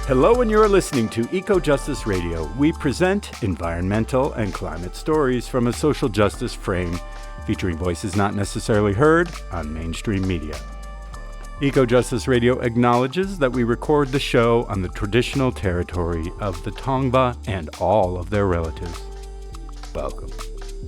Hello, and you're listening to Eco Justice Radio. We present environmental and climate stories from a social justice frame, featuring voices not necessarily heard on mainstream media. Eco Justice Radio acknowledges that we record the show on the traditional territory of the Tongva and all of their relatives. Welcome.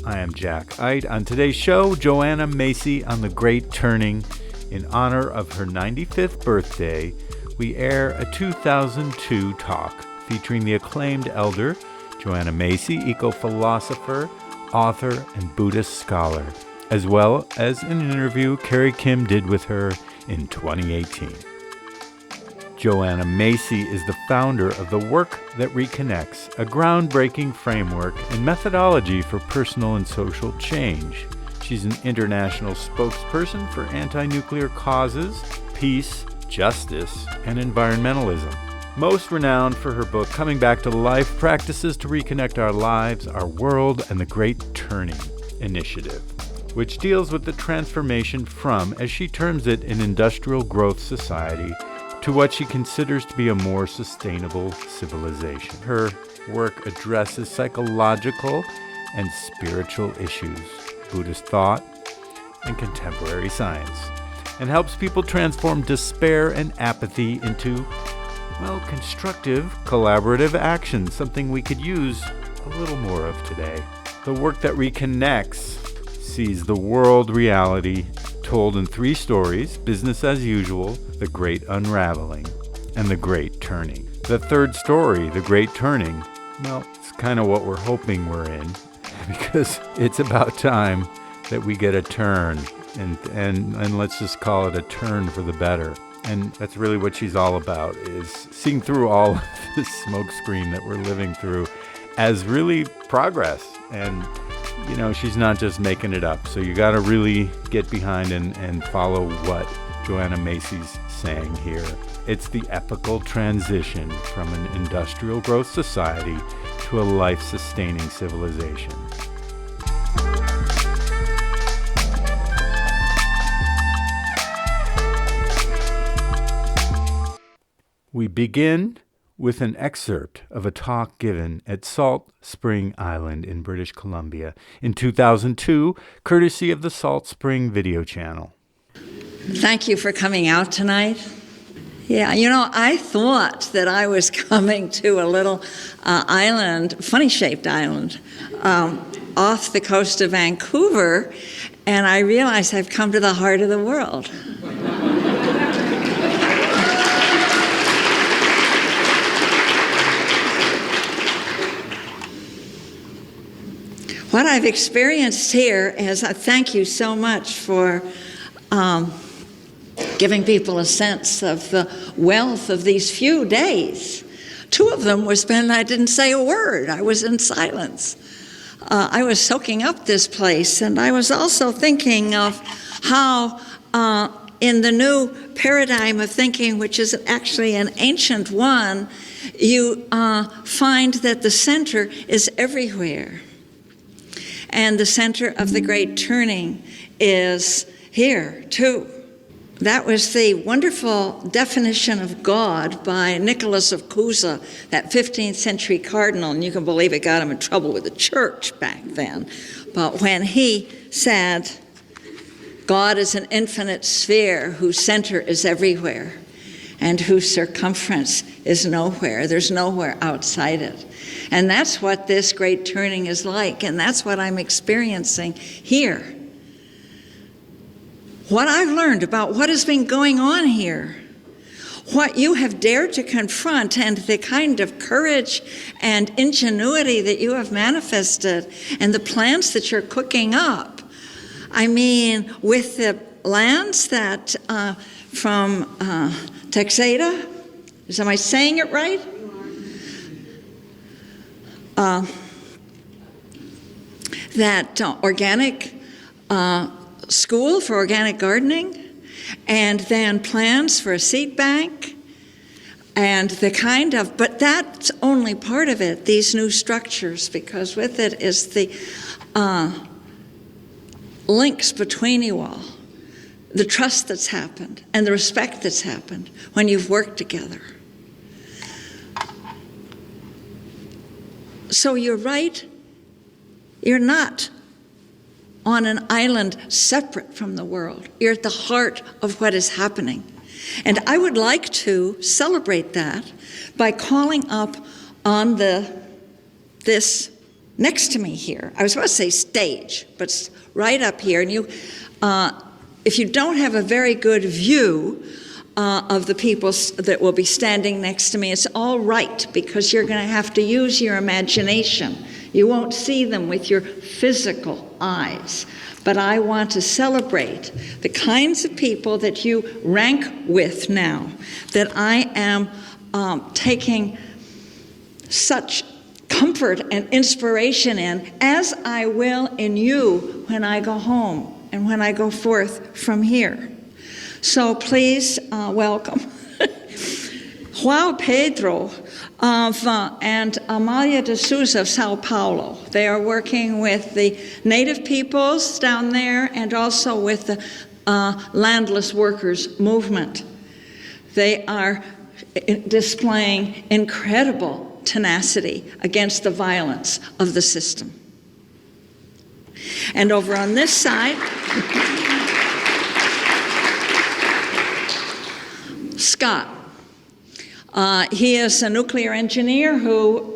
I am Jack Ide. On today's show, Joanna Macy on the Great Turning. In honor of her 95th birthday, we air a 2002 talk featuring the acclaimed elder Joanna Macy, eco-philosopher, author, and Buddhist scholar, as well as an interview Carrie Kim did with her in 2018. Joanna Macy is the founder of the Work That Reconnects, a groundbreaking framework and methodology for personal and social change. She's an international spokesperson for anti-nuclear causes, peace, justice, and environmentalism. Most renowned for her book, Coming Back to Life, Practices to Reconnect Our Lives, Our World, and the Great Turning Initiative, which deals with the transformation from, as she terms it, an industrial growth society to what she considers to be a more sustainable civilization. Her work addresses psychological and spiritual issues, Buddhist thought, and contemporary science, and helps people transform despair and apathy into, constructive, collaborative action, something we could use a little more of today. The Work That Reconnects sees the world reality told in 3 stories: business as usual, the Great Unraveling, and the Great Turning. The 3rd story, the Great Turning, it's kind of what we're hoping we're in, because it's about time that we get a turn. And let's just call it a turn for the better. And that's really what she's all about, is seeing through all of this smokescreen that we're living through as really progress. And, she's not just making it up. So you got to really get behind and follow what Joanna Macy's saying here. It's the epochal transition from an industrial growth society to a life-sustaining civilization. We begin with an excerpt of a talk given at Salt Spring Island in British Columbia in 2002, courtesy of the Salt Spring Video Channel. Thank you for coming out tonight. Yeah, I thought that I was coming to a little island, funny-shaped island, off the coast of Vancouver, and I realized I've come to the heart of the world. What I've experienced here is, thank you so much for giving people a sense of the wealth of these few days. 2 of them were spent, I didn't say a word. I was in silence. I was soaking up this place, and I was also thinking of how in the new paradigm of thinking, which is actually an ancient one, you find that the center is everywhere. And the center of the Great Turning is here, too. That was the wonderful definition of God by Nicholas of Cusa, that 15th century cardinal, and you can believe it got him in trouble with the church back then. But when he said, God is an infinite sphere whose center is everywhere and whose circumference is nowhere. There's nowhere outside it. And that's what this Great Turning is like, and that's what I'm experiencing here. What I've learned about what has been going on here, what you have dared to confront, and the kind of courage and ingenuity that you have manifested, and the plans that you're cooking up. I mean, with the lands that from Texada, am I saying it right? That organic school for organic gardening, and then plans for a seed bank, and the kind of, but that's only part of it, these new structures, because with it is the links between you all, the trust that's happened, and the respect that's happened when you've worked together. So you're right. You're not on an island separate from the world. You're at the heart of what is happening. And I would like to celebrate that by calling up on this next to me here. I was about to say stage, but it's right up here. And if you don't have a very good view of the people that will be standing next to me, it's all right, because you're going to have to use your imagination. You won't see them with your physical eyes. But I want to celebrate the kinds of people that you rank with now, that I am taking such comfort and inspiration in, as I will in you when I go home and when I go forth from here. So please welcome João Pedro and Amalia de Souza of Sao Paulo. They are working with the native peoples down there and also with the landless workers movement. They are displaying incredible tenacity against the violence of the system. And over on this side, Scott. He is a nuclear engineer who,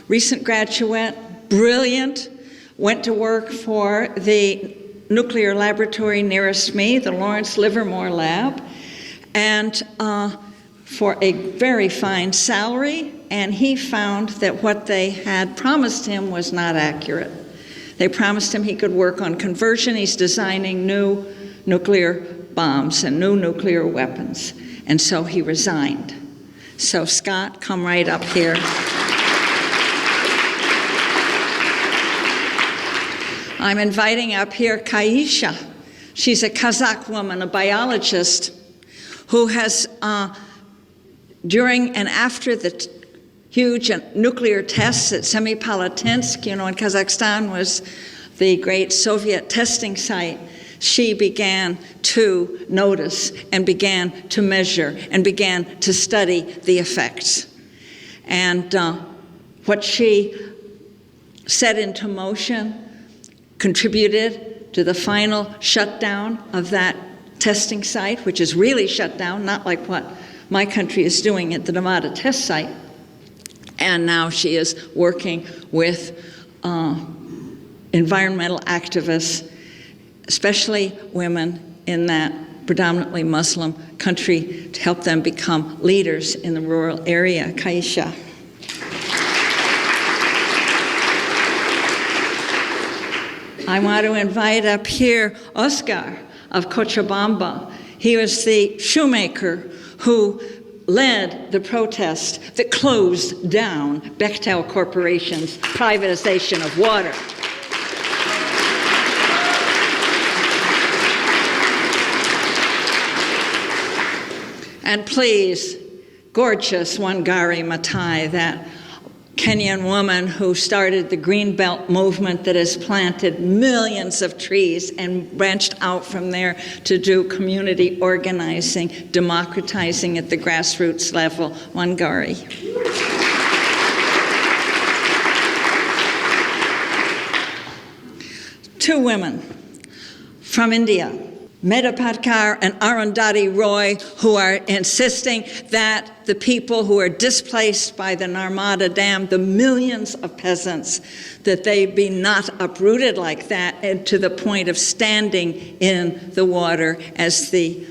recent graduate, brilliant, went to work for the nuclear laboratory nearest me, the Lawrence Livermore Lab, and for a very fine salary, and he found that what they had promised him was not accurate. They promised him he could work on conversion. He's designing new nuclear bombs and new nuclear weapons, and so he resigned. So Scott, come right up here. I'm inviting up here Kaisha. She's a Kazakh woman, a biologist, who has, during and after the huge nuclear tests at Semipalatinsk, in Kazakhstan was the great Soviet testing site, she began to notice and began to measure and began to study the effects. And what she set into motion contributed to the final shutdown of that testing site, which is really shut down, not like what my country is doing at the Nevada test site. And now she is working with environmental activists, especially women in that predominantly Muslim country, to help them become leaders in the rural area. Kaisha. I want to invite up here Oscar of Cochabamba. He was the shoemaker who led the protest that closed down Bechtel Corporation's privatization of water. And please, gorgeous Wangari Maathai, that Kenyan woman who started the Green Belt movement that has planted millions of trees and branched out from there to do community organizing, democratizing at the grassroots level. Wangari. Two women from India, Mehta Patkar and Arundhati Roy, who are insisting that the people who are displaced by the Narmada Dam, the millions of peasants, that they be not uprooted like that, and to the point of standing in the water as the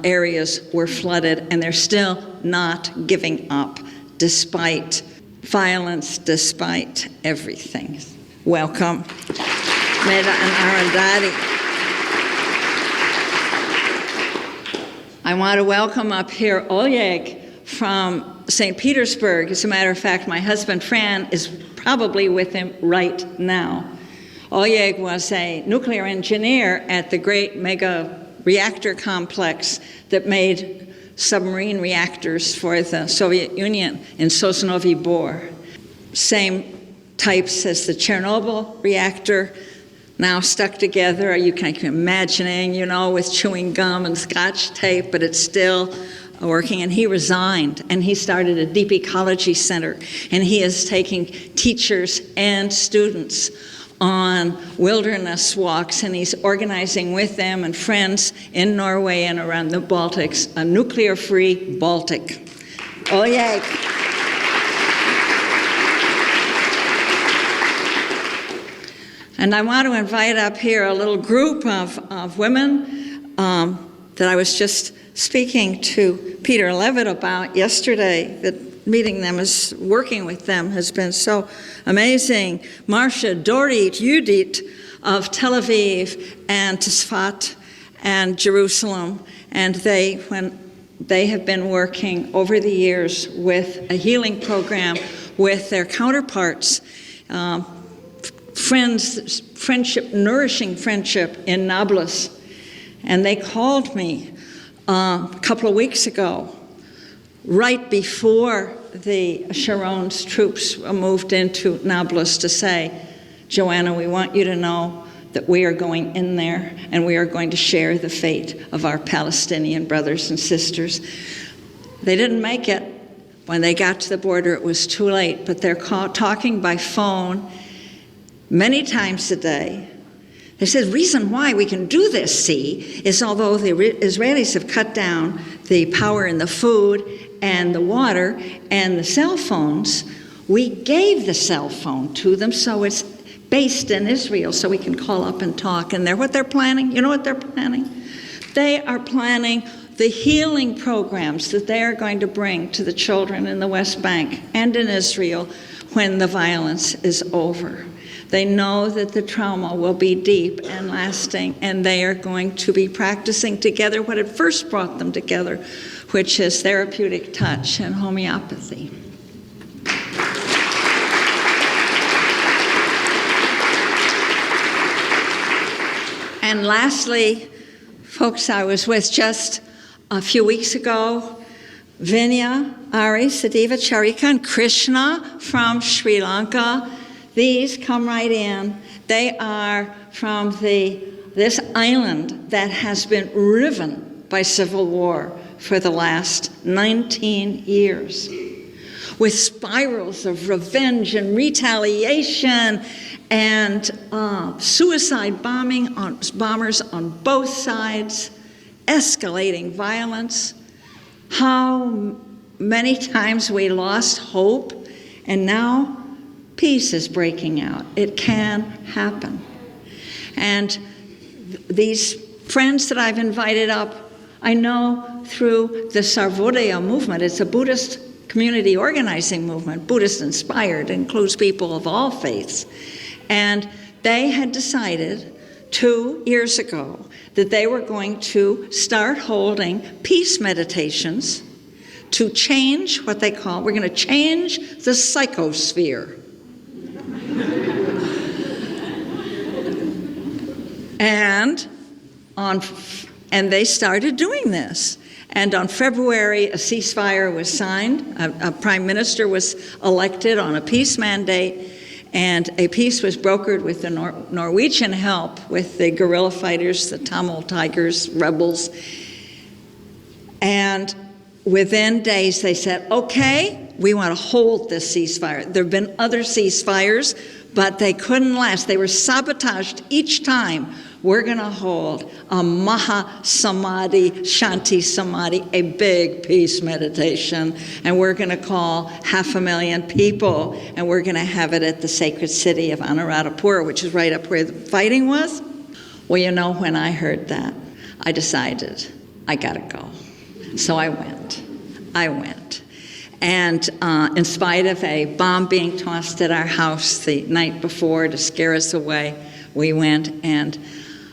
areas were flooded, and they're still not giving up, despite violence, despite everything. Welcome, Mehta and Arundhati. I want to welcome up here Oleg from St. Petersburg. As a matter of fact, my husband Fran is probably with him right now. Oleg was a nuclear engineer at the great mega reactor complex that made submarine reactors for the Soviet Union in Sosnovy Bor. Same types as the Chernobyl reactor, now stuck together. You can imagining, with chewing gum and scotch tape, but it's still working, and he resigned, and he started a deep ecology center, and he is taking teachers and students on wilderness walks, and he's organizing with them and friends in Norway and around the Baltics a nuclear-free Baltic. Oh, yay. And I want to invite up here a little group of women that I was just speaking to Peter Levitt about yesterday. That meeting them, working with them has been so amazing. Marcia, Dorit, Judith of Tel Aviv and Tzfat and Jerusalem. And they have been working over the years with a healing program with their counterparts, nourishing friendship in Nablus. And they called me a couple of weeks ago, right before the Sharon's troops moved into Nablus, to say, Joanna, we want you to know that we are going in there and we are going to share the fate of our Palestinian brothers and sisters. They didn't make it. When they got to the border, it was too late, but they're talking by phone many times a day. They said, the reason why we can do this, see, is although the Israelis have cut down the power in the food and the water and the cell phones, we gave the cell phone to them, so it's based in Israel, so we can call up and talk. And what they're planning, you know what they're planning? They are planning the healing programs that they are going to bring to the children in the West Bank and in Israel when the violence is over. They know that the trauma will be deep and lasting, and they are going to be practicing together what had first brought them together, which is therapeutic touch and homeopathy. And lastly, folks I was with just a few weeks ago, Vinya, Ari, Sadiva, Charika, and Krishna from Sri Lanka. These come right in. They are from this island that has been riven by civil war for the last 19 years, with spirals of revenge and retaliation and suicide bombers on both sides, escalating violence. How many times we lost hope, and now peace is breaking out. It can happen. And these friends that I've invited up, I know through the Sarvodaya movement. It's a Buddhist community organizing movement, Buddhist inspired, includes people of all faiths. And they had decided 2 years ago that they were going to start holding peace meditations to change what they call, we're going to change the psychosphere. And they started doing this. And on February, a ceasefire was signed. A prime minister was elected on a peace mandate, and a peace was brokered with the Norwegian help with the guerrilla fighters, the Tamil Tigers, rebels. And within days, they said, okay, we want to hold this ceasefire. There have been other ceasefires, but they couldn't last. They were sabotaged each time. We're going to hold a Maha Samadhi, Shanti Samadhi, a big peace meditation, and we're going to call 500,000 people, and we're going to have it at the sacred city of Anuradhapura, which is right up where the fighting was. Well, you know, when I heard that, I decided I got to go. So I went. And in spite of a bomb being tossed at our house the night before to scare us away, we went, and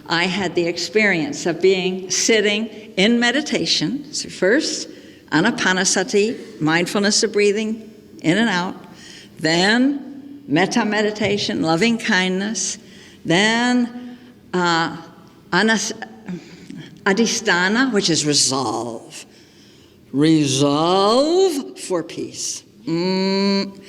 I had the experience of sitting in meditation. So first, anapanasati, mindfulness of breathing in and out. Then metta meditation, loving kindness. Then adhisthana, which is resolve. Resolve for peace. And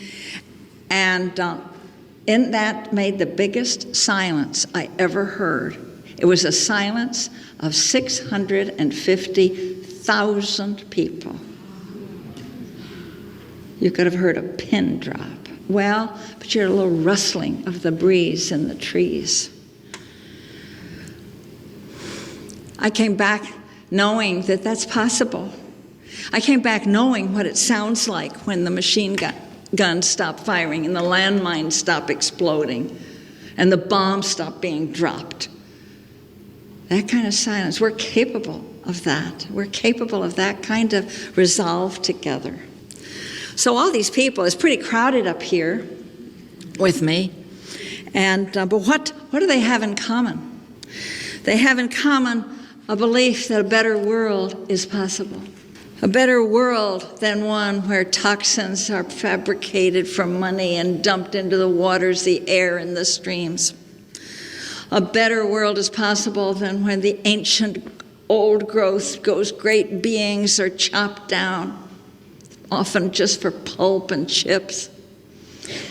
in that made the biggest silence I ever heard. It was a silence of 650 100,000 people. You could have heard a pin drop. Well, but you heard a little rustling of the breeze in the trees. I came back knowing that that's possible. I came back knowing what it sounds like when the machine guns stop firing and the landmines stop exploding and the bombs stop being dropped. That kind of silence. We're capable of that. We're capable of that kind of resolve together. So all these people, it's pretty crowded up here with me. And but what do they have in common? They have in common a belief that a better world is possible. A better world than one where toxins are fabricated for money and dumped into the waters, the air, and the streams. A better world is possible than when the ancient old growth goes, great beings are chopped down, often just for pulp and chips,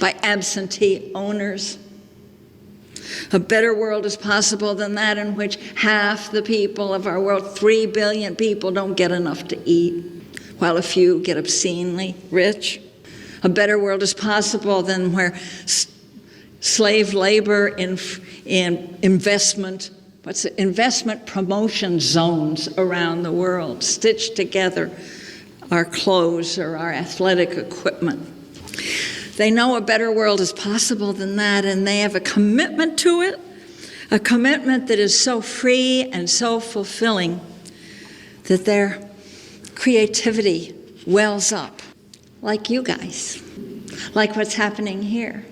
by absentee owners. A better world is possible than that in which half the people of our world, 3 billion people, don't get enough to eat, while a few get obscenely rich. A better world is possible than where slave labor in investment promotion zones around the world stitch together our clothes or our athletic equipment. They know a better world is possible than that, and they have a commitment to it, a commitment that is so free and so fulfilling that their creativity wells up, like you guys, like what's happening here.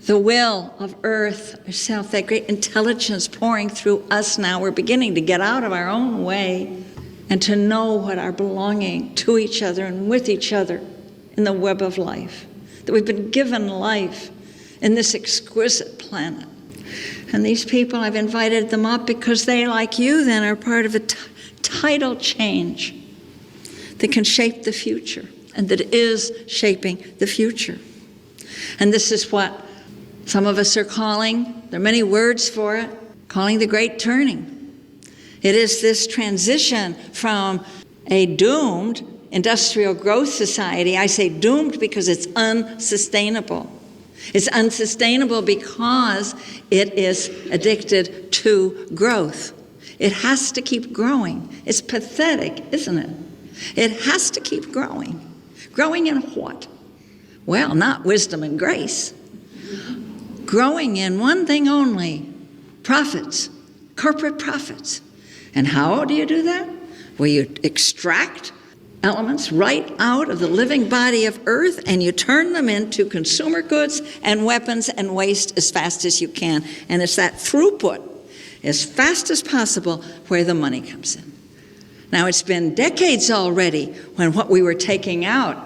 The will of Earth herself, that great intelligence pouring through us now, we're beginning to get out of our own way and to know what our belonging to each other and with each other in the web of life, that we've been given life in this exquisite planet. And these people, I've invited them up because they, like you then, are part of a tidal change that can shape the future and that is shaping the future. And this is what some of us are calling, there are many words for it, calling the Great Turning. It is this transition from a doomed industrial growth society. I say doomed because it's unsustainable. It's unsustainable because it is addicted to growth. It has to keep growing. It's pathetic, isn't it? It has to keep growing. Growing in what? Well, not wisdom and grace. Growing in one thing only, profits, corporate profits. And how do you do that? Well, you extract elements right out of the living body of Earth and you turn them into consumer goods and weapons and waste as fast as you can. And it's that throughput, as fast as possible, where the money comes in. Now, it's been decades already when what we were taking out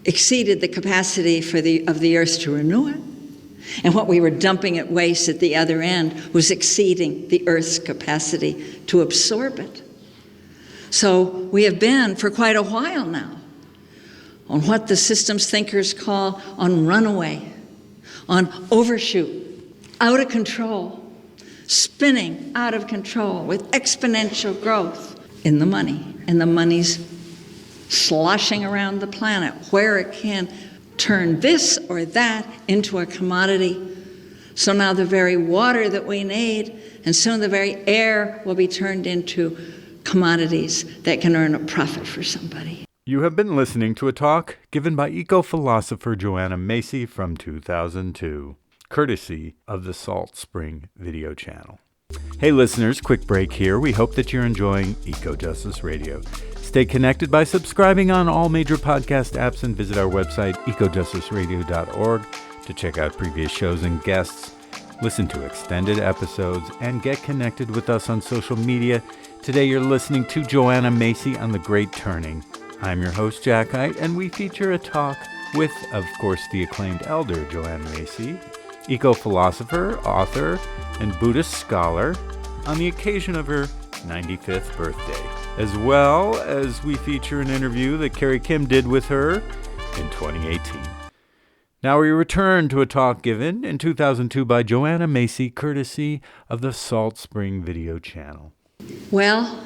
exceeded the capacity of the Earth to renew it. And what we were dumping at waste at the other end was exceeding the Earth's capacity to absorb it. So we have been for quite a while now on what the systems thinkers call on runaway, on overshoot, out of control, spinning out of control with exponential growth in the money. And the money's sloshing around the planet where it can turn this or that into a commodity. So now the very water that we need, and soon the very air, will be turned into commodities that can earn a profit for somebody. You have been listening to a talk given by eco-philosopher Joanna Macy from 2002, courtesy of the Salt Spring video channel. Hey listeners, quick break here. We hope that you're enjoying Eco Justice Radio. Stay connected by subscribing on all major podcast apps and visit our website, ecojusticeradio.org, to check out previous shows and guests, listen to extended episodes, and get connected with us on social media. Today you're listening to Joanna Macy on The Great Turning. I'm your host, Jack Hite, and we feature a talk with, of course, the acclaimed elder Joanna Macy, eco-philosopher, author, and Buddhist scholar, on the occasion of her 95th birthday, as well as we feature an interview that Carrie Kim did with her in 2018. Now we return to a talk given in 2002 by Joanna Macy, courtesy of the Salt Spring video channel. Well,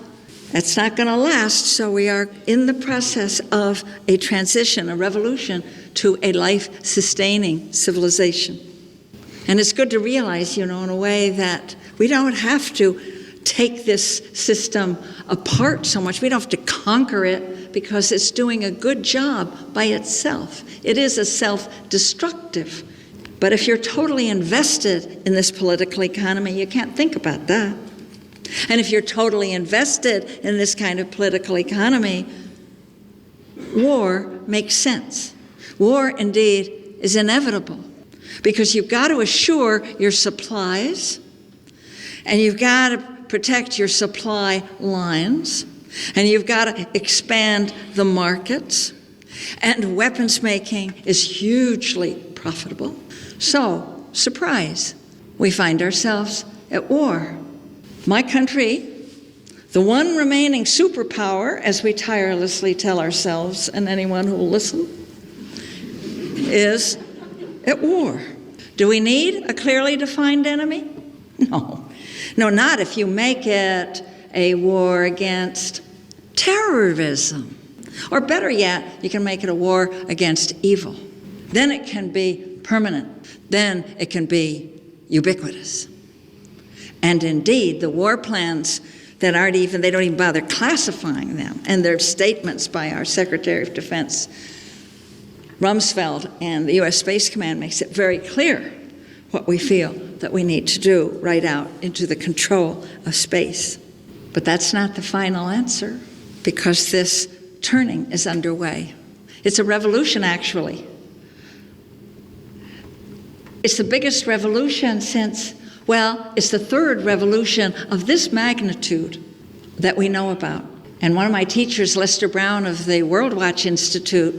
That's not going to last, so we are in the process of a transition, a revolution to a life-sustaining civilization. And it's good to realize, in a way that we don't have to take this system apart so much. We don't have to conquer it because it's doing a good job by itself. It is a self-destructive. But if you're totally invested in this political economy, you can't think about that. And if you're totally invested in this kind of political economy, war makes sense. War, indeed, is inevitable because you've got to assure your supplies and you've got to protect your supply lines and you've got to expand the markets, and weapons making is hugely profitable. So, surprise, we find ourselves at war. My country, the one remaining superpower, as we tirelessly tell ourselves and anyone who will listen, is at war. Do we need a clearly defined enemy? No. No, not if you make it a war against terrorism. Or better yet, you can make it a war against evil. Then it can be permanent. Then it can be ubiquitous. And indeed, the war plans that they don't even bother classifying them, and their statements by our Secretary of Defense, Rumsfeld, and the U.S. Space Command makes it very clear what we feel that we need to do right out into the control of space. But that's not the final answer, because this turning is underway. It's a revolution, actually. It's the biggest revolution since, it's the third revolution of this magnitude that we know about. And one of my teachers, Lester Brown of the World Watch Institute,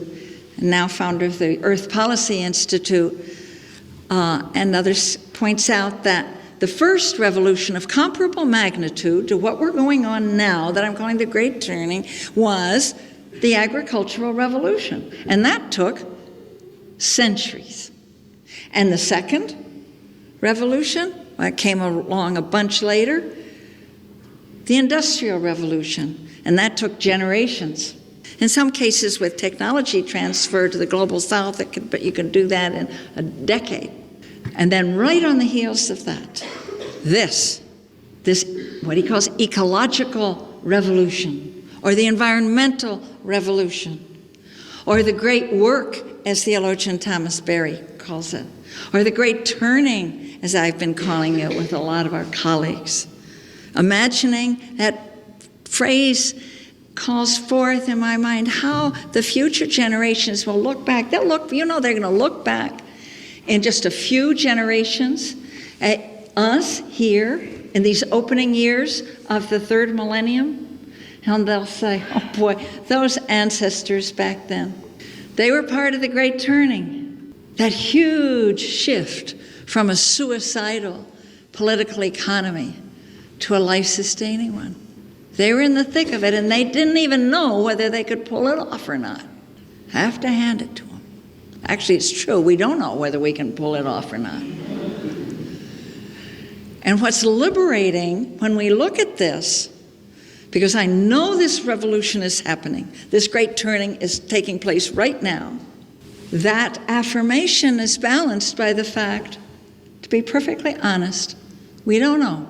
and now founder of the Earth Policy Institute, and others, points out that the first revolution of comparable magnitude to what we're going on now, that I'm calling the Great Turning, was the agricultural revolution. And that took centuries. And the second revolution, that came along a bunch later, the Industrial Revolution, and that took generations. In some cases with technology transfer to the global south, but you can do that in a decade. And then right on the heels of that, this what he calls ecological revolution, or the environmental revolution, or the great work, as theologian Thomas Berry calls it, or the great turning, as I've been calling it with a lot of our colleagues. Imagining that phrase calls forth in my mind how the future generations will look back. They're going to look back in just a few generations at us here in these opening years of the third millennium, and they'll say, oh boy, those ancestors back then, they were part of the Great Turning, that huge shift from a suicidal political economy to a life-sustaining one. They were in the thick of it, and they didn't even know whether they could pull it off or not. I have to hand it to them. Actually, it's true. We don't know whether we can pull it off or not. And what's liberating when we look at this, because I know this revolution is happening, this great turning is taking place right now, that affirmation is balanced by the fact, to be perfectly honest, we don't know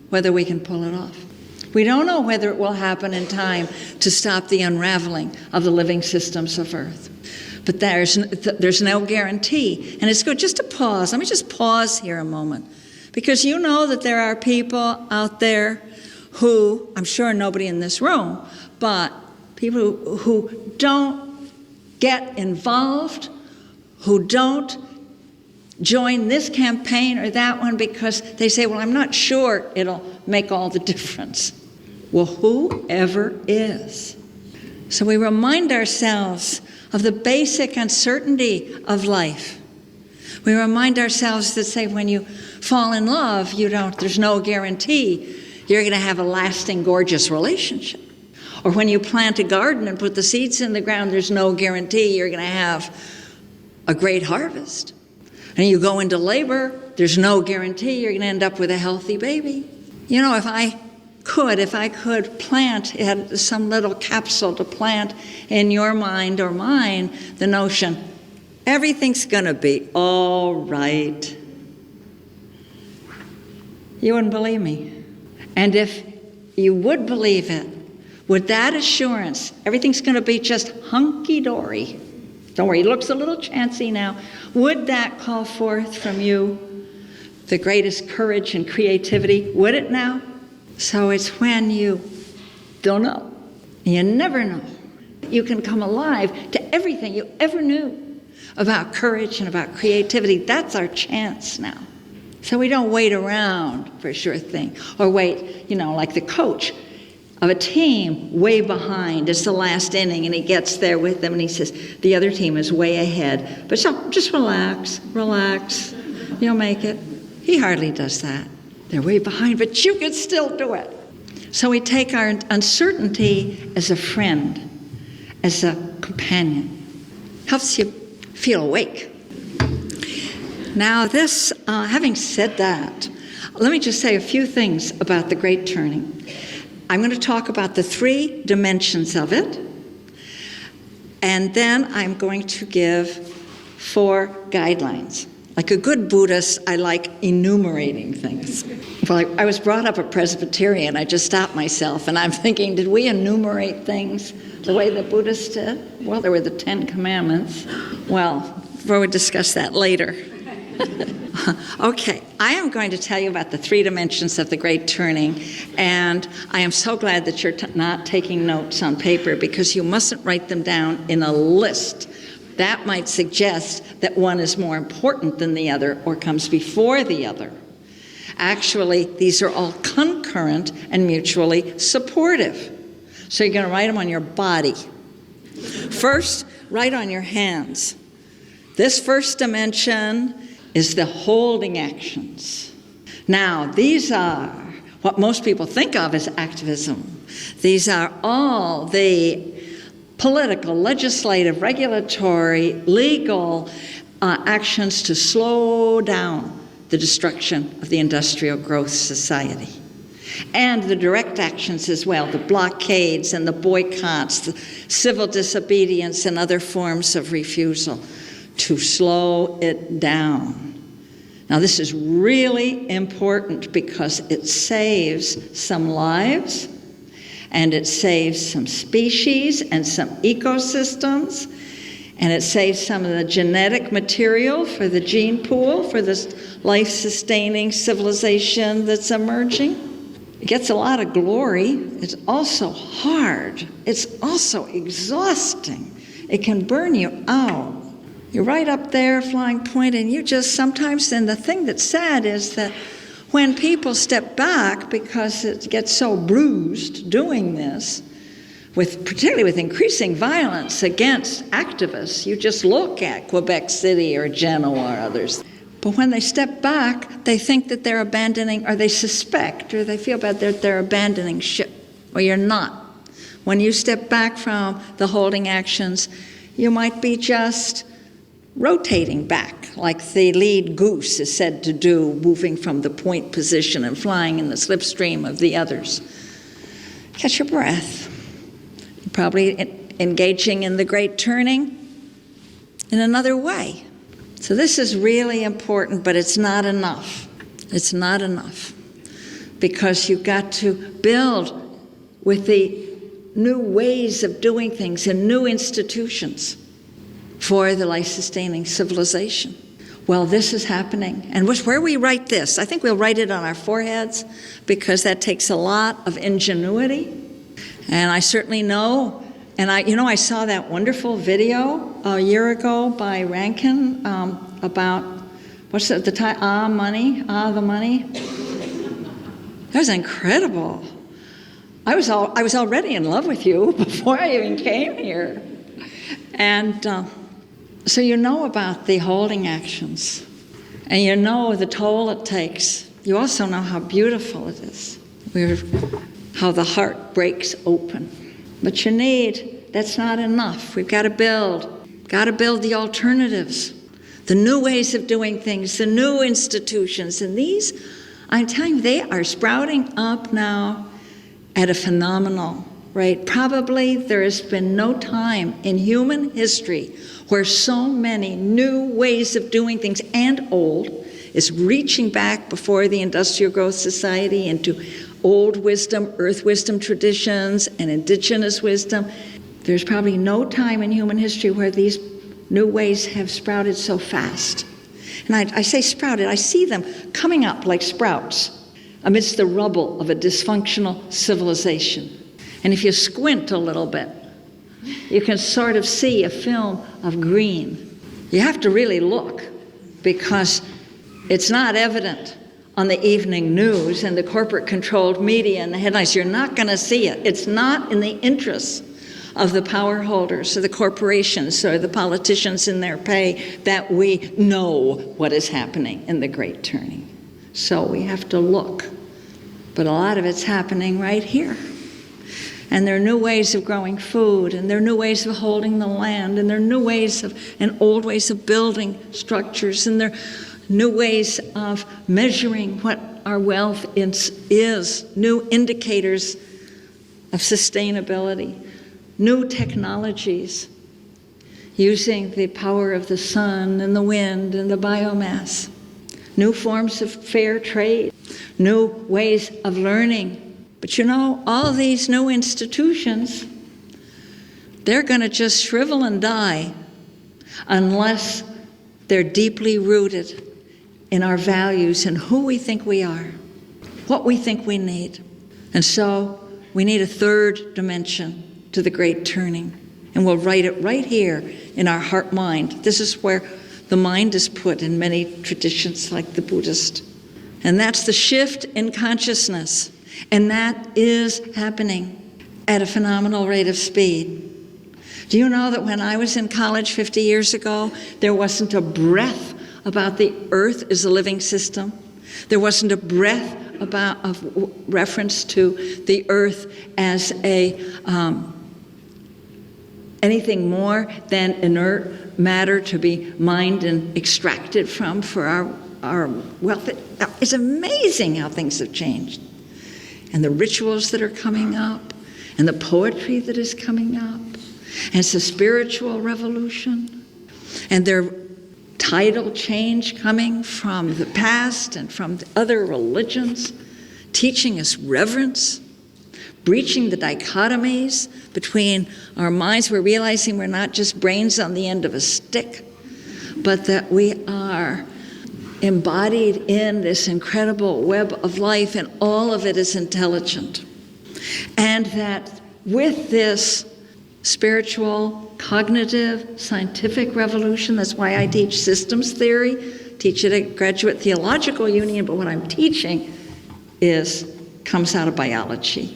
whether we can pull it off. We don't know whether it will happen in time to stop the unraveling of the living systems of Earth. But there's no guarantee. And it's good just to pause. Let me just pause here a moment. Because you know that there are people out there who, I'm sure nobody in this room, but people who don't get involved, who don't join this campaign or that one because they say, well, I'm not sure it'll make all the difference. Well, whoever is. So we remind ourselves of the basic uncertainty of life. We remind ourselves that, say, when you fall in love, there's no guarantee you're going to have a lasting, gorgeous relationship. Or when you plant a garden and put the seeds in the ground, there's no guarantee you're going to have a great harvest. And you go into labor, there's no guarantee you're going to end up with a healthy baby. If I if I could plant, had some little capsule to plant in your mind or mine, the notion, everything's going to be all right, you wouldn't believe me. And if you would believe it, with that assurance, everything's going to be just hunky-dory. Don't worry, it looks a little chancy now. Would that call forth from you the greatest courage and creativity? Would it now? So it's when you don't know, you never know, you can come alive to everything you ever knew about courage and about creativity. That's our chance now. So we don't wait around for a sure thing, or wait, like the coach of a team way behind. It's the last inning, and he gets there with them, and he says, the other team is way ahead. But so just relax, you'll make it. He hardly does that. They're way behind, but you can still do it. So we take our uncertainty as a friend, as a companion. Helps you feel awake. Now this, having said that, let me just say a few things about the Great Turning. I'm going to talk about the 3 dimensions of it, and then I'm going to give 4 guidelines. Like a good Buddhist, I like enumerating things. Well, I was brought up a Presbyterian. I just stopped myself, and I'm thinking, did we enumerate things the way the Buddhists did? Well, there were the 10 Commandments. Well, we'll discuss that later. Okay, I am going to tell you about the 3 dimensions of the Great Turning, and I am so glad that you're not taking notes on paper, because you mustn't write them down in a list. That might suggest that one is more important than the other or comes before the other. Actually, these are all concurrent and mutually supportive. So you're going to write them on your body. First, write on your hands. This first dimension is the holding actions. Now, these are what most people think of as activism. These are all the political, legislative, regulatory, legal actions to slow down the destruction of the industrial growth society. And the direct actions as well, the blockades and the boycotts, the civil disobedience and other forms of refusal, to slow it down. Now this is really important because it saves some lives, and it saves some species and some ecosystems, and it saves some of the genetic material for the gene pool, for this life-sustaining civilization that's emerging. It gets a lot of glory. It's also hard. It's also exhausting. It can burn you out. You're right up there, flying point, and you just sometimes, and the thing that's sad is that when people step back because it gets so bruised doing this, particularly with increasing violence against activists, you just look at Quebec City or Genoa or others. But when they step back, they think that they're abandoning, or they suspect, or they feel bad that they're abandoning ship. Well, you're not. When you step back from the holding actions, you might be just rotating back, like the lead goose is said to do, moving from the point position and flying in the slipstream of the others. Catch your breath. You're probably engaging in the Great Turning in another way. So this is really important, but it's not enough. It's not enough. Because you've got to build with the new ways of doing things and new institutions for the life-sustaining civilization. Well, this is happening. And where we write this, I think we'll write it on our foreheads, because that takes a lot of ingenuity. And I certainly know, and I saw that wonderful video a year ago by Rankin about, what's it, the time, the money. That was incredible. I was already in love with you before I even came here. And so you know about the holding actions, and you know the toll it takes. You also know how beautiful it is, how the heart breaks open. But that's not enough. We've got to build the alternatives, the new ways of doing things, the new institutions. And these, I'm telling you, they are sprouting up now at a phenomenal rate. Probably there has been no time in human history where so many new ways of doing things and old is reaching back before the Industrial Growth Society into old wisdom, earth wisdom traditions, and indigenous wisdom. There's probably no time in human history where these new ways have sprouted so fast. And I say sprouted, I see them coming up like sprouts amidst the rubble of a dysfunctional civilization. And if you squint a little bit, you can sort of see a film of green. You have to really look, because it's not evident on the evening news and the corporate-controlled media and the headlines. You're not going to see it. It's not in the interests of the power holders or the corporations or the politicians in their pay that we know what is happening in the Great Turning. So we have to look. But a lot of it's happening right here. And there are new ways of growing food, and there are new ways of holding the land, and there are new ways of, and old ways of building structures, and there are new ways of measuring what our wealth is, new indicators of sustainability, new technologies, using the power of the sun and the wind and the biomass, new forms of fair trade, new ways of learning. But you know, all these new institutions, they're going to just shrivel and die unless they're deeply rooted in our values and who we think we are, what we think we need. And so we need a third dimension to the Great Turning. And we'll write it right here in our heart-mind. This is where the mind is put in many traditions like the Buddhist. And that's the shift in consciousness. And that is happening at a phenomenal rate of speed. Do you know that when I was in college 50 years ago, there wasn't a breath about the earth as a living system? There wasn't a breath of reference to the earth as anything more than inert matter to be mined and extracted from for our wealth. It's amazing how things have changed. And the rituals that are coming up, and the poetry that is coming up, and it's a spiritual revolution, and their tidal change coming from the past and from the other religions, teaching us reverence, breaching the dichotomies between our minds. We're realizing we're not just brains on the end of a stick, but that we are embodied in this incredible web of life, and all of it is intelligent. And that with this spiritual, cognitive, scientific revolution, that's why I teach systems theory, teach it at Graduate Theological Union, but what I'm teaching comes out of biology.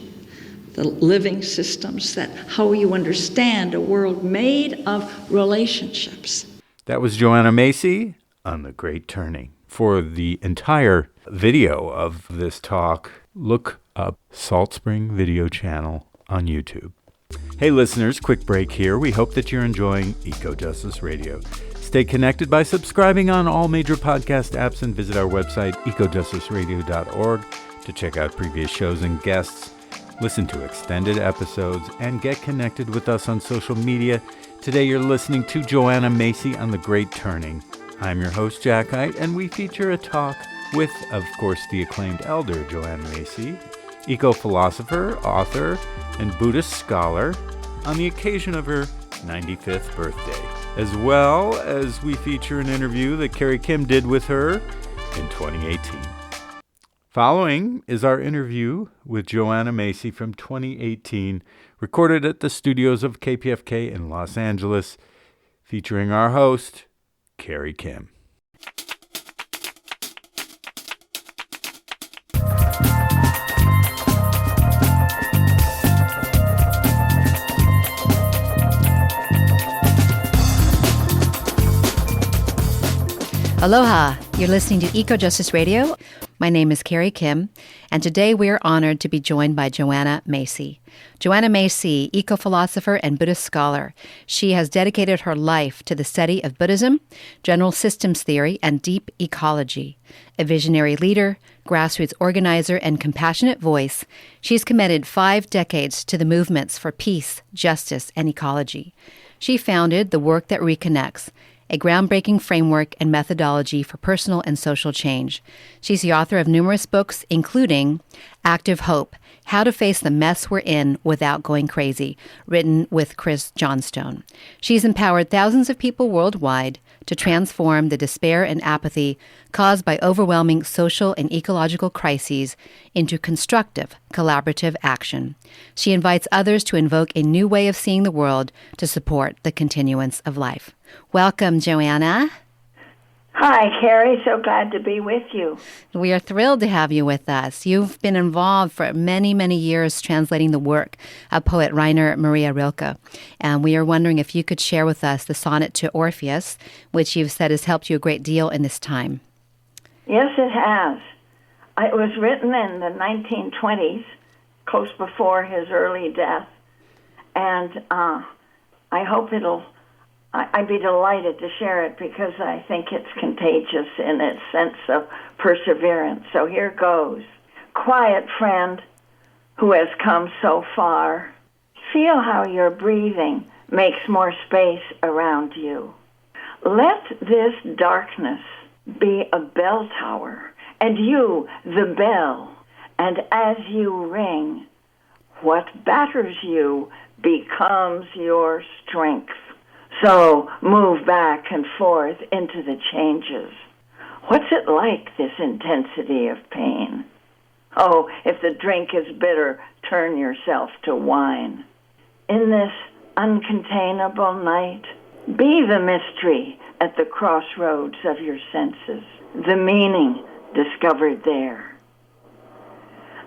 The living systems, that how you understand a world made of relationships. That was Joanna Macy on The Great Turning. For the entire video of this talk, look up Salt Spring Video Channel on YouTube. Hey listeners, quick break here. We hope that you're enjoying Eco-Justice Radio. Stay connected by subscribing on all major podcast apps and visit our website, ecojusticeradio.org, to check out previous shows and guests, listen to extended episodes, and get connected with us on social media. Today you're listening to Joanna Macy on The Great Turning. I'm your host, Jack Hite, and we feature a talk with, of course, the acclaimed elder Joanna Macy, eco-philosopher, author, and Buddhist scholar, on the occasion of her 95th birthday, as well as we feature an interview that Carrie Kim did with her in 2018. Following is our interview with Joanna Macy from 2018, recorded at the studios of KPFK in Los Angeles, featuring our host, Carrie Kim. Aloha! You're listening to Eco-Justice Radio. My name is Carrie Kim, and today we are honored to be joined by Joanna Macy. Joanna Macy, eco-philosopher and Buddhist scholar. She has dedicated her life to the study of Buddhism, general systems theory, and deep ecology. A visionary leader, grassroots organizer, and compassionate voice, she's committed 5 decades to the movements for peace, justice, and ecology. She founded the Work That Reconnects, a groundbreaking framework and methodology for personal and social change. She's the author of numerous books, including Active Hope, How to Face the Mess We're In Without Going Crazy, written with Chris Johnstone. She's empowered thousands of people worldwide to transform the despair and apathy caused by overwhelming social and ecological crises into constructive, collaborative action. She invites others to invoke a new way of seeing the world to support the continuance of life. Welcome, Joanna. Hi, Carrie. So glad to be with you. We are thrilled to have you with us. You've been involved for many, many years translating the work of poet Rainer Maria Rilke. And we are wondering if you could share with us the sonnet to Orpheus, which you've said has helped you a great deal in this time. Yes, it has. It was written in the 1920s, close before his early death. And I hope I'd be delighted to share it because I think it's contagious in its sense of perseverance. So here goes. Quiet friend who has come so far, feel how your breathing makes more space around you. Let this darkness be a bell tower, and you the bell. And as you ring, what batters you becomes your strength. So move back and forth into the changes. What's it like, this intensity of pain? Oh, if the drink is bitter, turn yourself to wine. In this uncontainable night, be the mystery at the crossroads of your senses, the meaning discovered there.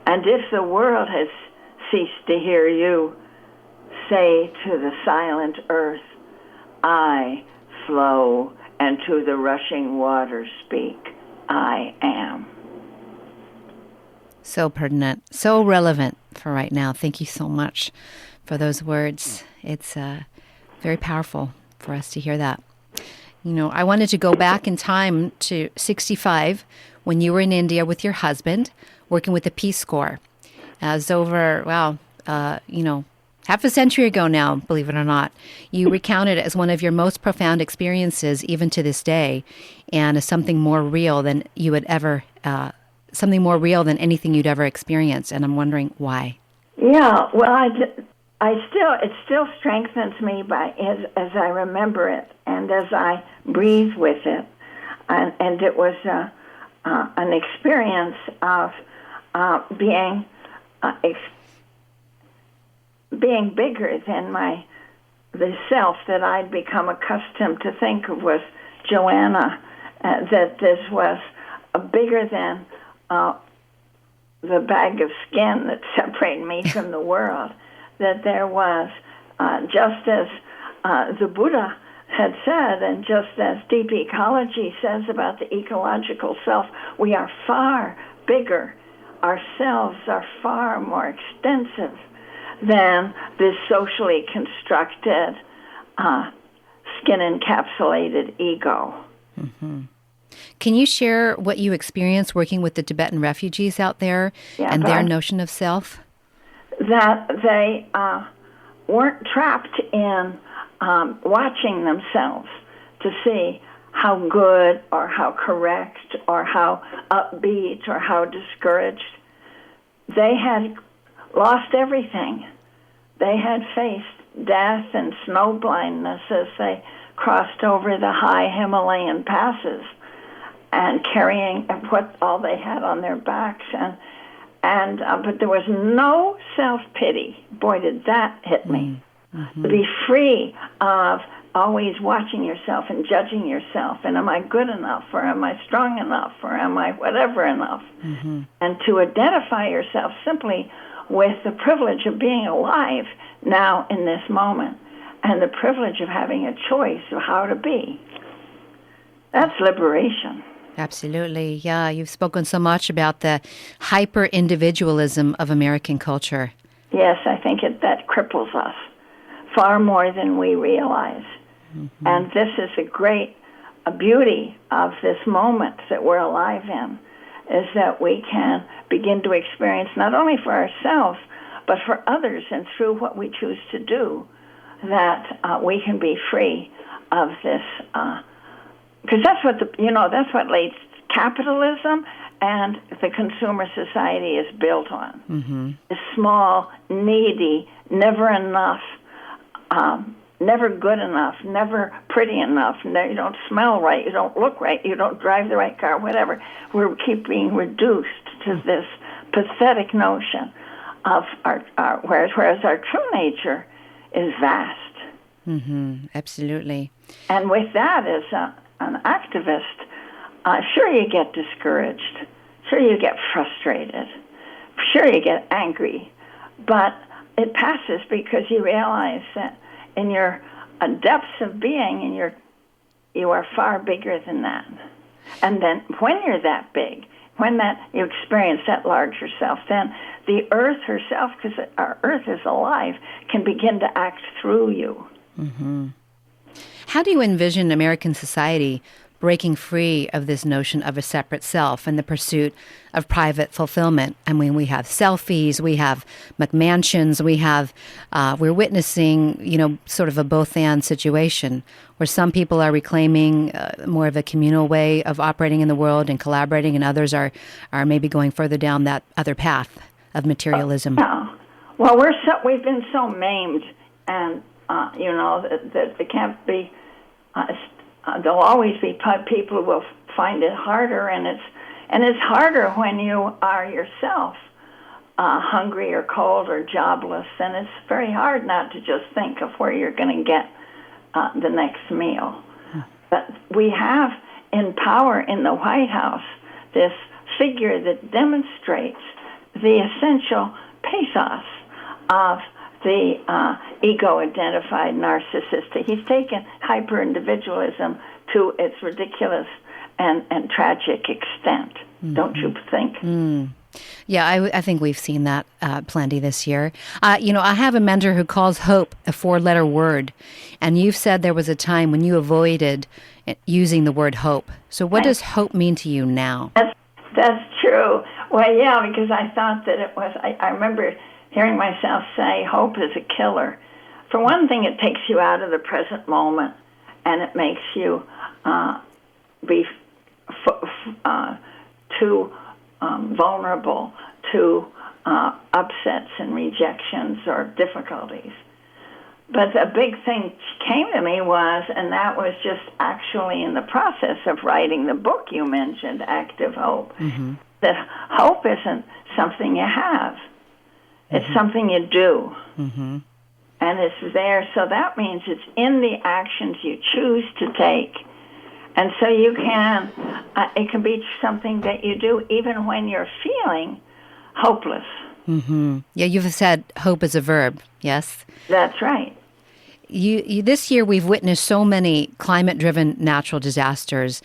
And if the world has ceased to hear you, say to the silent earth, I flow, and to the rushing waters speak, I am. So pertinent, so relevant for right now. Thank you so much for those words. It's very powerful for us to hear that. You know, I wanted to go back in time to 65 when you were in India with your husband working with the Peace Corps. As over, half a century ago now, believe it or not, you recounted it as one of your most profound experiences, even to this day, and as something more real than you would ever, anything you'd ever experienced. And I'm wondering why. Yeah, well, it still strengthens me as I remember it and as I breathe with it, and it was an experience of being bigger than the self that I'd become accustomed to think of was Joanna, that this was bigger than the bag of skin that separated me from the world, that there was, just as the Buddha had said, and just as deep ecology says about the ecological self, we are far bigger. Ourselves are far more extensive than this socially constructed, skin-encapsulated ego. Mm-hmm. Can you share what you experienced working with the Tibetan refugees out there and their notion of self? That they weren't trapped in watching themselves to see how good or how correct or how upbeat or how discouraged. They had lost everything. They had faced death and snow blindness as they crossed over the high Himalayan passes and carrying all they had on their backs. But there was no self-pity. Boy, did that hit me. Mm-hmm. To be free of always watching yourself and judging yourself, and am I good enough, or am I strong enough, or am I whatever enough? Mm-hmm. And to identify yourself simply with the privilege of being alive now in this moment, and the privilege of having a choice of how to be. That's liberation. Absolutely. Yeah, you've spoken so much about the hyper-individualism of American culture. Yes, I think that cripples us far more than we realize. Mm-hmm. And this is a beauty of this moment that we're alive in, is that we can begin to experience not only for ourselves, but for others, and through what we choose to do, that we can be free of this. Because that's what leads capitalism and the consumer society is built on. Mm-hmm. It's small, needy, never enough, never good enough, never pretty enough. You don't smell right, you don't look right, you don't drive the right car, whatever. We keep being reduced to this pathetic notion of whereas our true nature is vast. Mm-hmm. Absolutely. And with that, as an activist, sure you get discouraged, sure you get frustrated, sure you get angry, but it passes because you realize that in your depths of being, you are far bigger than that. And then when you're that big, when you experience that larger self, then the earth herself, because our earth is alive, can begin to act through you. Mm-hmm. How do you envision American society breaking free of this notion of a separate self and the pursuit of private fulfillment? I mean, we have selfies, we have McMansions, we're witnessing, sort of a both-and situation where some people are reclaiming more of a communal way of operating in the world and collaborating, and others are maybe going further down that other path of materialism. Well, we've been so maimed, and that it can't be. There'll always be people who will find it harder, and it's harder when you are yourself hungry or cold or jobless, and it's very hard not to just think of where you're going to get the next meal. But we have in power in the White House this figure that demonstrates the essential pathos of the ego-identified narcissist. He's taken hyper-individualism to its ridiculous and tragic extent, don't you think? Mm. Yeah, I think we've seen that plenty this year. I have a mentor who calls hope a 4-letter word, and you've said there was a time when you avoided using the word hope. So what does hope mean to you now? That's true. Well, yeah, because I thought that it was, I remember hearing myself say hope is a killer. For one thing, it takes you out of the present moment, and it makes you be too vulnerable to upsets and rejections or difficulties. But the big thing came to me and that was just actually in the process of writing the book you mentioned, Active Hope, that hope isn't something you have. It's something you do. Mm-hmm. And it's there, so that means it's in the actions you choose to take. And so you can, it can be something that you do even when you're feeling hopeless. Mm-hmm. Yeah, you've said hope is a verb, yes? That's right. You this year we've witnessed so many climate-driven natural disasters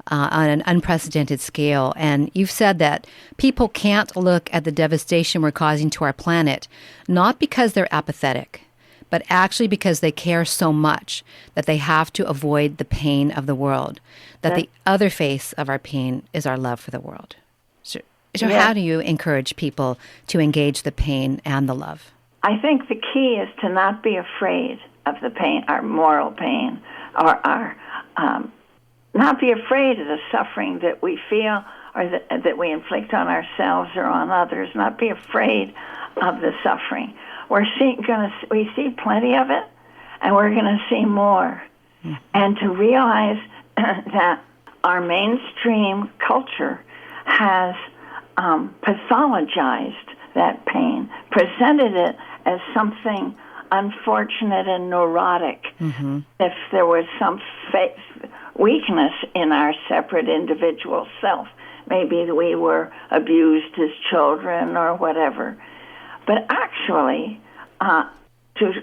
on an unprecedented scale, and you've said that people can't look at the devastation we're causing to our planet, not because they're apathetic, but actually because they care so much that they have to avoid the pain of the world, that the other face of our pain is our love for the world. So how do you encourage people to engage the pain and the love? I think the key is to not be afraid of the pain, our moral pain, or our not be afraid of the suffering that we feel or that we inflict on ourselves or on others. Not be afraid of the suffering. We see plenty of it, and we're going to see more. Mm-hmm. And to realize that our mainstream culture has pathologized that pain, presented it as something unfortunate and neurotic. Mm-hmm. If there was some weakness in our separate individual self, maybe we were abused as children or whatever. But actually, to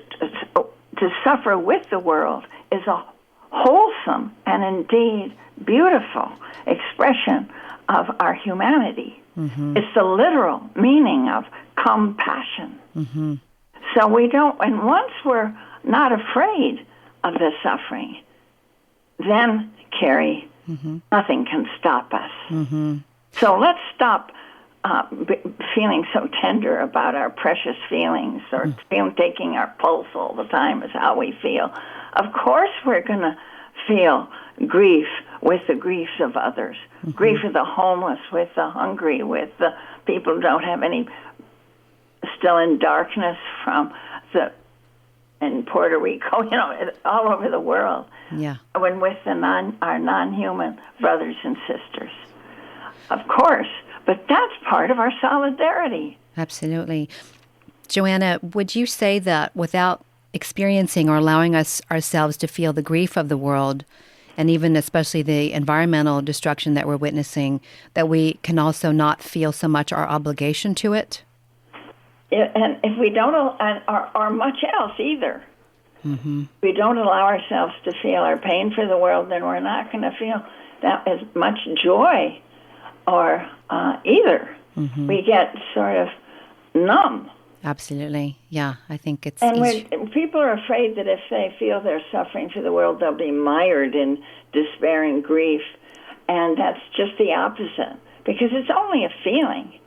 suffer with the world is a wholesome and indeed beautiful expression of our humanity. It's the literal meaning of compassion. So we don't, and once we're not afraid of the suffering, then, Carrie, nothing can stop us. So let's stop feeling so tender about our precious feelings, or taking our pulse all the time is how we feel. Of course we're going to feel grief with the griefs of others, grief of the homeless, with the hungry, with the people who don't have any, still in darkness from in Puerto Rico, all over the world. Yeah. When with our non-human brothers and sisters. Of course, but that's part of our solidarity. Absolutely. Joanna, would you say that without experiencing or allowing ourselves to feel the grief of the world, and even especially the environmental destruction that we're witnessing, that we can also not feel so much our obligation to it? And if we don't, or much else either, we don't allow ourselves to feel our pain for the world, then we're not going to feel that as much joy or either. We get sort of numb. Absolutely. Yeah, I think it's... And when people are afraid that if they feel they're suffering for the world, they'll be mired in despair and grief. And that's just the opposite, because it's only a feeling.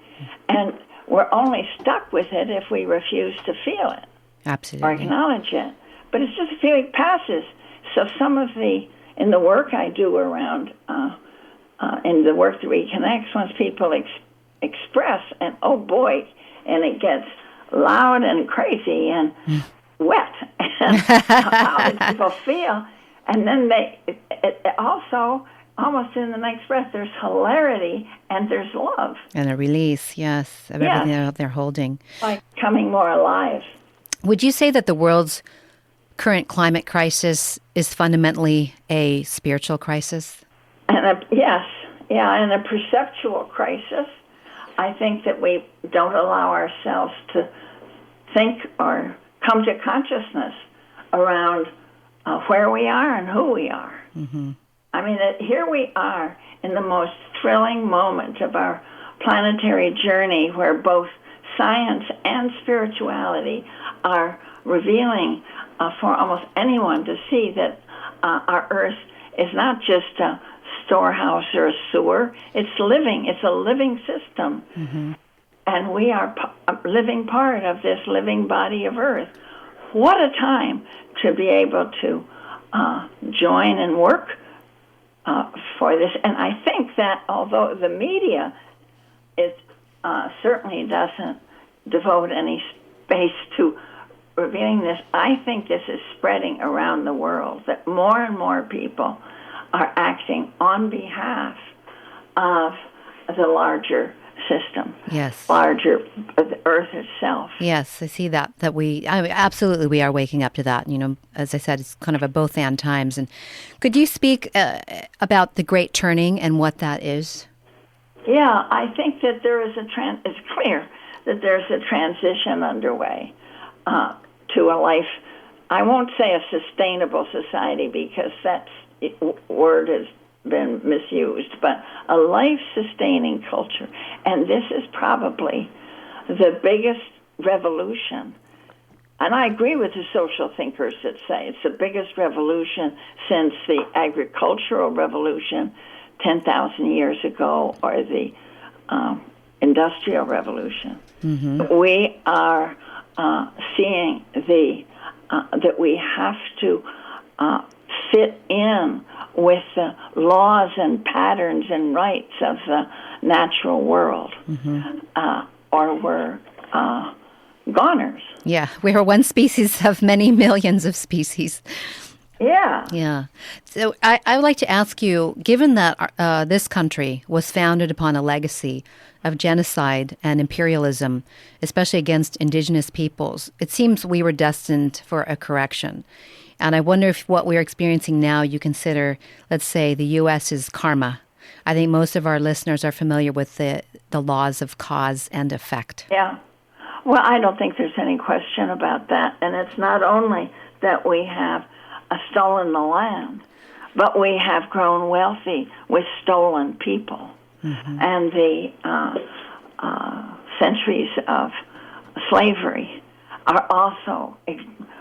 And we're only stuck with it if we refuse to feel it. Absolutely. Or acknowledge it. But it's just a feeling passes. So some of in the work I do around, in the Work That Reconnects, once people express, and oh boy, and it gets loud and crazy and wet, and how people feel. And then it also, almost in the next breath, there's hilarity and there's love. And a release, yes, of everything that they're holding. Like coming more alive. Would you say that the world's current climate crisis is fundamentally a spiritual crisis? And yes, and a perceptual crisis. I think that we don't allow ourselves to think or come to consciousness around where we are and who we are. I mean, here we are in the most thrilling moment of our planetary journey, where both science and spirituality are revealing for almost anyone to see that our Earth is not just a storehouse or a sewer. It's living. It's a living system. And we are a living part of this living body of Earth. What a time to be able to join and work for this. And I think that although the media certainly doesn't devote any space to revealing this, I think this is spreading around the world, that more and more people are acting on behalf of the larger system. Yes. Larger, the Earth itself. Yes, I see that absolutely we are waking up to that. As I said, it's kind of a both and times. And could you speak about the Great Turning and what that is? Yeah, I think that it's clear that there's a transition underway to a life, I won't say a sustainable society, because that word has been misused, but a life-sustaining culture. And this is probably the biggest revolution. And I agree with the social thinkers that say it's the biggest revolution since the agricultural revolution 10,000 years ago, or the industrial revolution. We are seeing that we have to fit in with the laws and patterns and rights of the natural world, or we're goners. Yeah, we are one species of many millions of species. Yeah. Yeah. So I would like to ask you, given that this country was founded upon a legacy of genocide and imperialism, especially against indigenous peoples, it seems we were destined for a correction. And I wonder if what we're experiencing now you consider, let's say, the U.S.'s karma. I think most of our listeners are familiar with the laws of cause and effect. Yeah. Well, I don't think there's any question about that. And it's not only that we have stolen the land, but we have grown wealthy with stolen people. And the centuries of slavery are also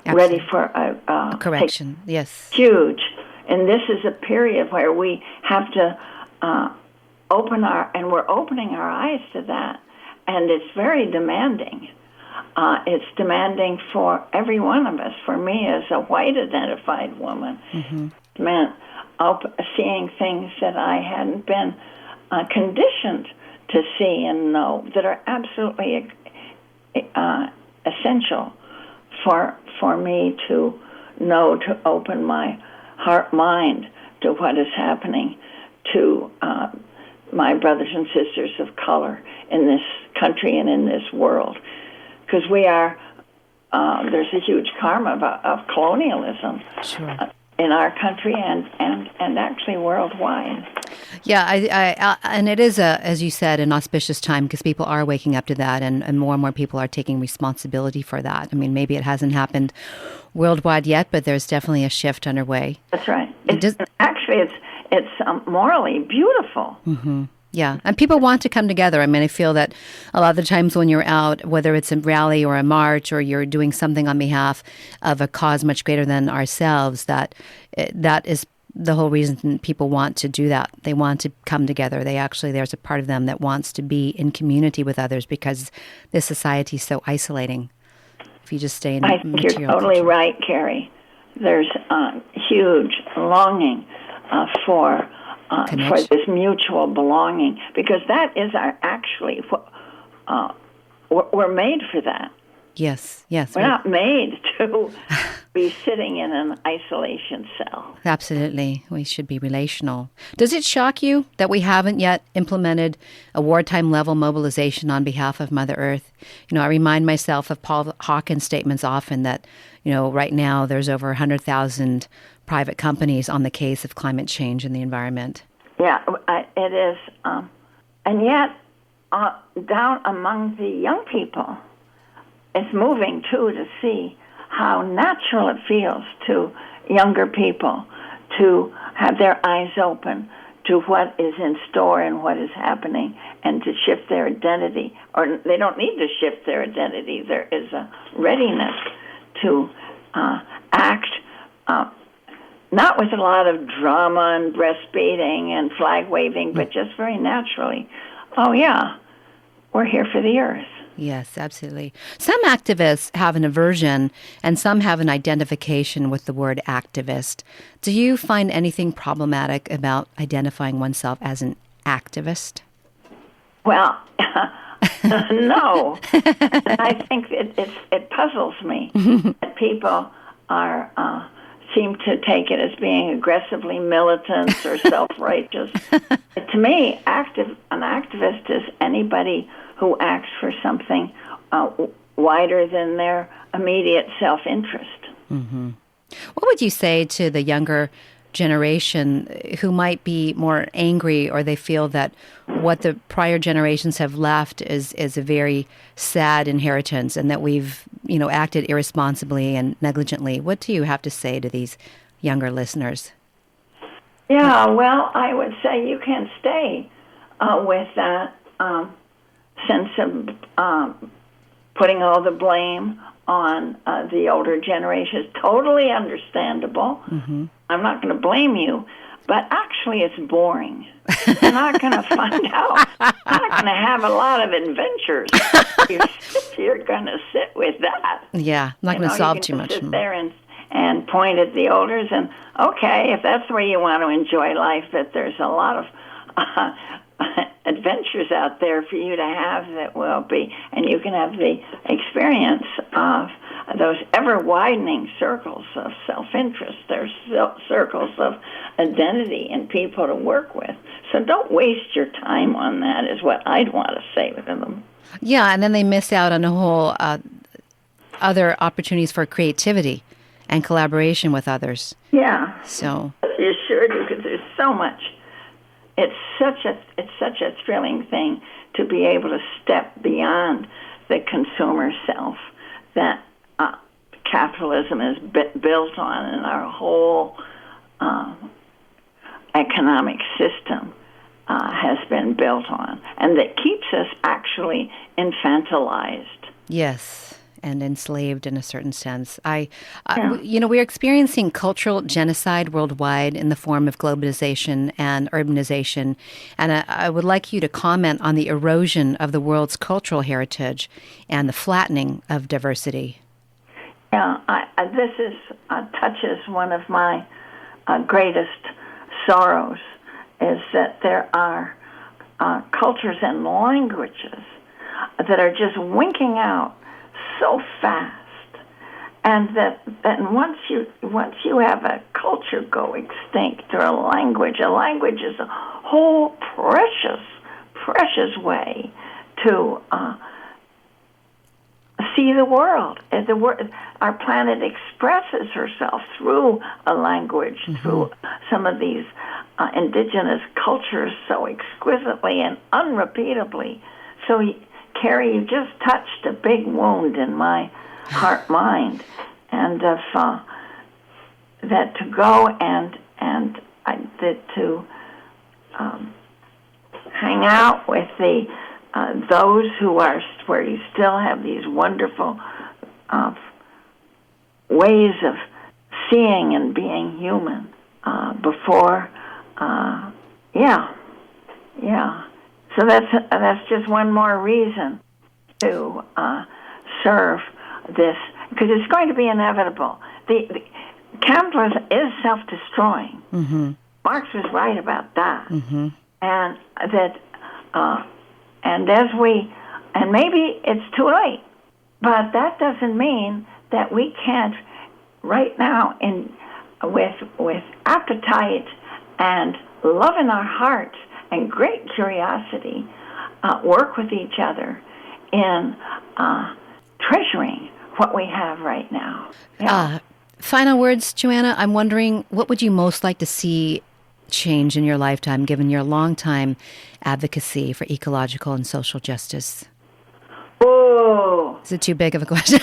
ready for a correction. Yes. Huge. And this is a period where we have to we're opening our eyes to that. And it's very demanding. It's demanding for every one of us. For me, as a white identified woman, it meant seeing things that I hadn't been conditioned to see and know, that are absolutely essential for me to know, to open my mind to what is happening to my brothers and sisters of color in this country and in this world. Because we are, there's a huge karma of colonialism. Sure. In our country and actually worldwide. Yeah, I and it is, as you said, an auspicious time because people are waking up to that, and more people are taking responsibility for that. I mean, maybe it hasn't happened worldwide yet, but there's definitely a shift underway. That's right. Actually, it's morally beautiful. Yeah, and people want to come together. I mean, I feel that a lot of the times when you're out, whether it's a rally or a march or you're doing something on behalf of a cause much greater than ourselves, that is the whole reason people want to do that. They want to come together. There's a part of them that wants to be in community with others because this society is so isolating. If you just stay in I think you're totally right, Carrie. There's a huge longing for this mutual belonging, because that is we're made for that. Yes. We're not made to be sitting in an isolation cell. Absolutely. We should be relational. Does it shock you that we haven't yet implemented a wartime level mobilization on behalf of Mother Earth? I remind myself of Paul Hawken's statements often that, right now there's over 100,000 private companies on the case of climate change and the environment. Yeah, it is. And yet, down among the young people, it's moving, too, to see how natural it feels to younger people to have their eyes open to what is in store and what is happening, and to shift their identity. Or they don't need to shift their identity. There is a readiness to act, not with a lot of drama and breastfeeding and flag waving, but just very naturally. Oh, yeah, we're here for the earth. Yes, absolutely. Some activists have an aversion and some have an identification with the word activist. Do you find anything problematic about identifying oneself as an activist? Well, no. I think it puzzles me that people seem to take it as being aggressively militant or self-righteous. To me, an activist is anybody who acts for something wider than their immediate self-interest. Mm-hmm. What would you say to the younger generation who might be more angry, or they feel that what the prior generations have left is a very sad inheritance and that we've, acted irresponsibly and negligently? What do you have to say to these younger listeners? Yeah, well, I would say you can stay with that sense of putting all the blame on the older generations. Totally understandable. Mm-hmm. I'm not going to blame you, but actually it's boring. You're not going to find out. You're not going to have a lot of adventures. You're going to sit with that. Yeah, not going to solve too much. Sit there and point at the elders and, okay, if that's the way you want to enjoy life, that there's a lot of adventures out there for you to have that will be, and you can have the experience of those ever-widening circles of self-interest. There's circles of identity and people to work with. So don't waste your time on that, is what I'd want to say to them. Yeah, and then they miss out on a whole other opportunities for creativity and collaboration with others. Yeah. So you sure do, because there's so much. It's such a thrilling thing to be able to step beyond the consumer self that capitalism is built on, and our whole economic system has been built on, and that keeps us actually infantilized. Yes, and enslaved in a certain sense. We're experiencing cultural genocide worldwide in the form of globalization and urbanization, and I would like you to comment on the erosion of the world's cultural heritage and the flattening of diversity. Yeah, this touches one of my greatest sorrows, is that there are cultures and languages that are just winking out so fast, and that once you have a culture go extinct, or a language is a whole precious way to see the world. Our planet expresses herself through a language, through some of these indigenous cultures so exquisitely and unrepeatably. So, Carrie, you just touched a big wound in my heart-mind, and that to go and to hang out with those who are, where you still have these wonderful ways of seeing and being human before, So that's just one more reason to serve this, because it's going to be inevitable. The capitalism is self-destroying. Mm-hmm. Marx was right about that, and that, and maybe it's too late, but that doesn't mean that we can't right now, with appetite and love in our hearts and great curiosity, work with each other in treasuring what we have right now. Yeah. Final words, Joanna. I'm wondering, what would you most like to see change in your lifetime, given your long-time advocacy for ecological and social justice? Oh. Is it too big of a question?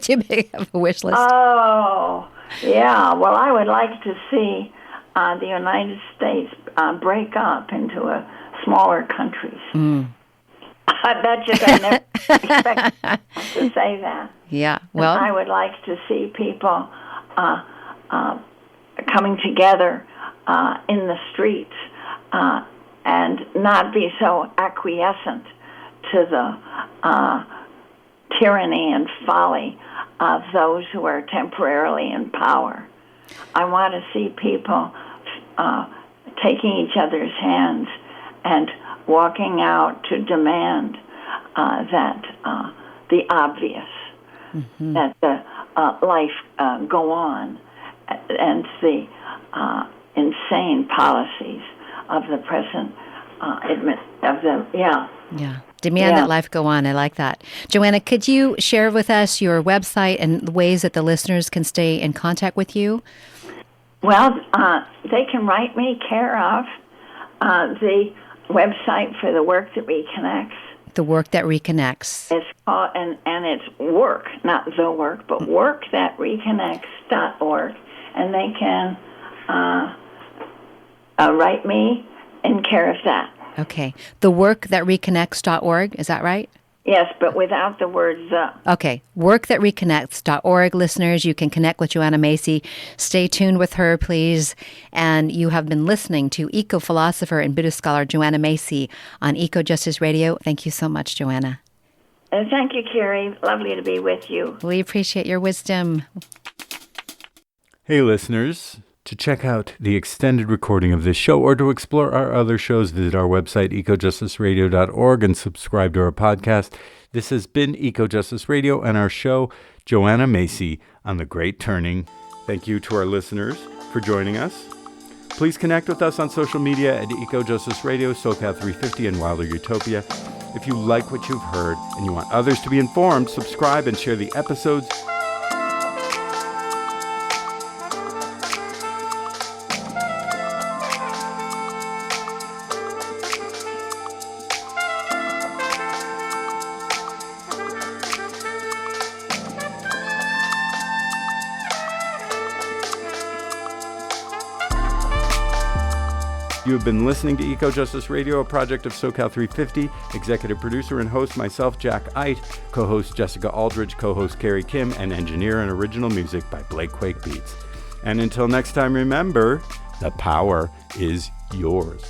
Too big of a wish list? Oh, yeah. Well, I would like to see the United States break up into smaller countries. I never expected to say that. Yeah, well, I would like to see people coming together in the streets and not be so acquiescent to the tyranny and folly of those who are temporarily in power. I want to see people taking each other's hands and walking out to demand that the obvious, that the life go on, and the insane policies of the present Demand that life go on. I like that. Joanna, could you share with us your website and the ways that the listeners can stay in contact with you? Well, they can write me care of the website for the Work That Reconnects. The Work That Reconnects. It's called, and it's work, not the work, but workthatreconnects.org, and they can write me in care of that. Okay. The workthatreconnects.org, is that right? Yes, but without the word the. Okay. Workthatreconnects.org. Listeners, you can connect with Joanna Macy. Stay tuned with her, please. And you have been listening to eco-philosopher and Buddhist scholar Joanna Macy on Eco Justice Radio. Thank you so much, Joanna. And thank you, Carrie. Lovely to be with you. We appreciate your wisdom. Hey, listeners. To check out the extended recording of this show or to explore our other shows, visit our website, ecojusticeradio.org, and subscribe to our podcast. This has been Eco Justice Radio and our show, Joanna Macy on The Great Turning. Thank you to our listeners for joining us. Please connect with us on social media at Eco Justice Radio, SoCal 350, and Wilder Utopia. If you like what you've heard and you want others to be informed, subscribe and share the episodes. You have been listening to Eco Justice Radio, a project of SoCal 350. Executive producer and host, myself, Jack Eit. Co-host Jessica Aldridge, co-host Carrie Kim, and engineer and original music by Blake Quake Beats. And until next time, remember, the power is yours.